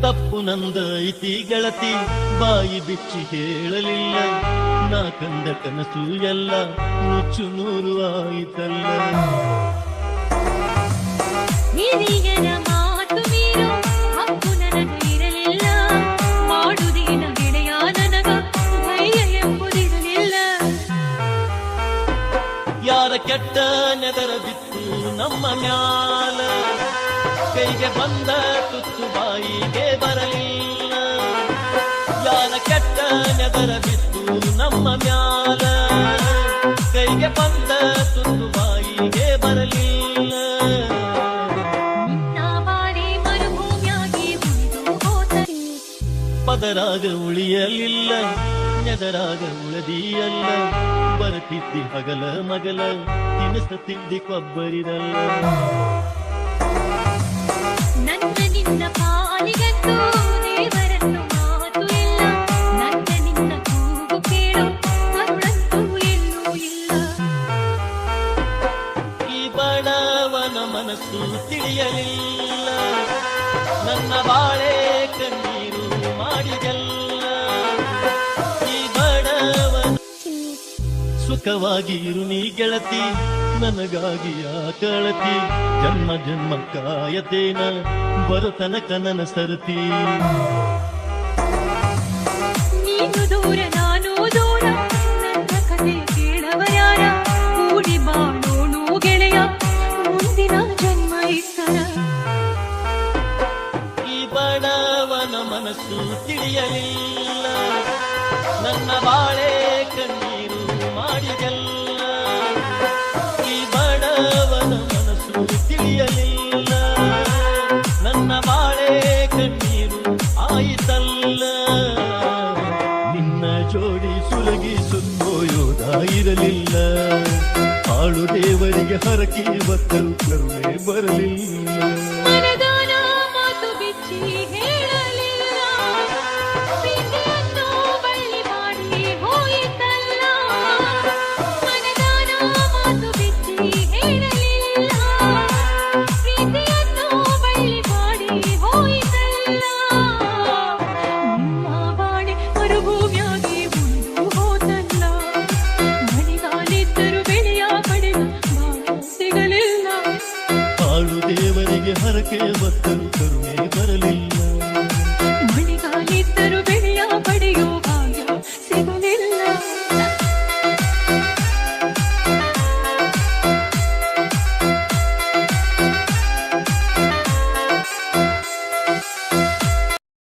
ತಪ್ಪು ನಂದ ಐತಿ ಗೆಳತಿ ಬಾಯಿ ಬಿಚ್ಚಿ ಹೇಳಲಿಲ್ಲ ನಾ ಕಂದ ಕನಸು ಎಲ್ಲ ನುಚ್ಚು ನೂರು ಆಯಿತಲ್ಲ ಹಿರಿಯರ ಮಾತು ಮೀರು ಹಕ್ಕು ನನಗೆ ಇರಲಿಲ್ಲ ಮಾಡುವುದೇನ ಗೆಳೆಯ ನನಗ ಧೈರ್ಯ ಎಂಬುದಿರಲಿಲ್ಲ ಯಾರ ಕೆಟ್ಟ ನೆದರ ಬಿತ್ತು ನಮ್ಮ ಮ್ಯಾಲ ಕೈಗೆ ಬಂದ ತುತ್ತು ಬಾಯಿಗೆ ಬರಲಿಲ್ಲ ಯಾರ ಕೆಟ್ಟ ನೆದರ ಬಿತ್ತು ನಮ್ಮ ಮ್ಯಾಲ ಕೈಗೆ ಬಂದ ತುತ್ತು ಬಾಯಿಗೆ ಬರಲಿಲ್ಲ ಪದರಾಗ ಉಳಿಯಲಿಲ್ಲ ನೆದರಾಗ ಉಳದಿಯಲ್ಲ ಬರತಿದ್ದಿ ಹಗಲ ಮಗಲ ತಿನಿಸ ತಿಂದಿ ಕೊಬ್ಬರಿದಲ್ಲ ನನ್ನ ನಿನ್ನ ಪಾಲಿಗಂತೂ ದೇವರನ್ನು ಮಾತು ಇಲ್ಲ ನನ್ನ ನಿನ್ನ ಕೂಗು ಕೇಳು ಕರುಳಂತೂ ಎಲ್ಲೂ ಇಲ್ಲ ಈ ಬಡವನ ಮನಸ್ಸು ತಿಳಿಯಲಿಲ್ಲ ನನ್ನ ಬಾಳೆ ಕಣ್ಣೀರು ಮಾಡಿದೆಲ್ಲ ಈ ಬಡವನ ಸುಖವಾಗಿರು ನೀ ಗೆಳತಿ ನನಗಾಗಿ ಆ ಕಳತಿ ಜನ್ಮ ಜನ್ಮ ಕಾಯತೇನ ಬರುತನಕ ನನ್ನ ಸರತಿ ನೀನು ದೂರ ನಾನು ದೂರ ನನ್ನ ಕಥೆ ಕೇಳವಯಾರ ಕೂಡಿ ಬಾಳೋಣು ಗೆಳೆಯ ಮುಂದಿನ ಜನ್ಮ ಇತರ ಈ ಬಡವನ ಮನಸ್ಸು ತಿಳಿಯಲಿಲ್ಲ ನನ್ನ ಬಾಳೆ ಕಣ್ಣೀರು ಮಾಡಿದೆಲ್ಲ ಈ ಬಡವನ ಮನಸ್ಸು ತಿಳಿಯಲಿಲ್ಲ ನನ್ನ ಬಾಳೆ ಕಣ್ಣೀರು ಆಯಿತಲ್ಲ ನಿನ್ನ ಜೋಡಿ ಸುಲಗಿ ಸುತ್ತೋಯೋದ ಇರಲಿಲ್ಲ ಹಾಳು ದೇವರಿಗೆ ಹರಕೆ ಬತ್ತಲು ಕರುಣೆ ಬರಲಿಲ್ಲ ಮನದಾನ ಮಾತು ಬಿಚ್ಚಿ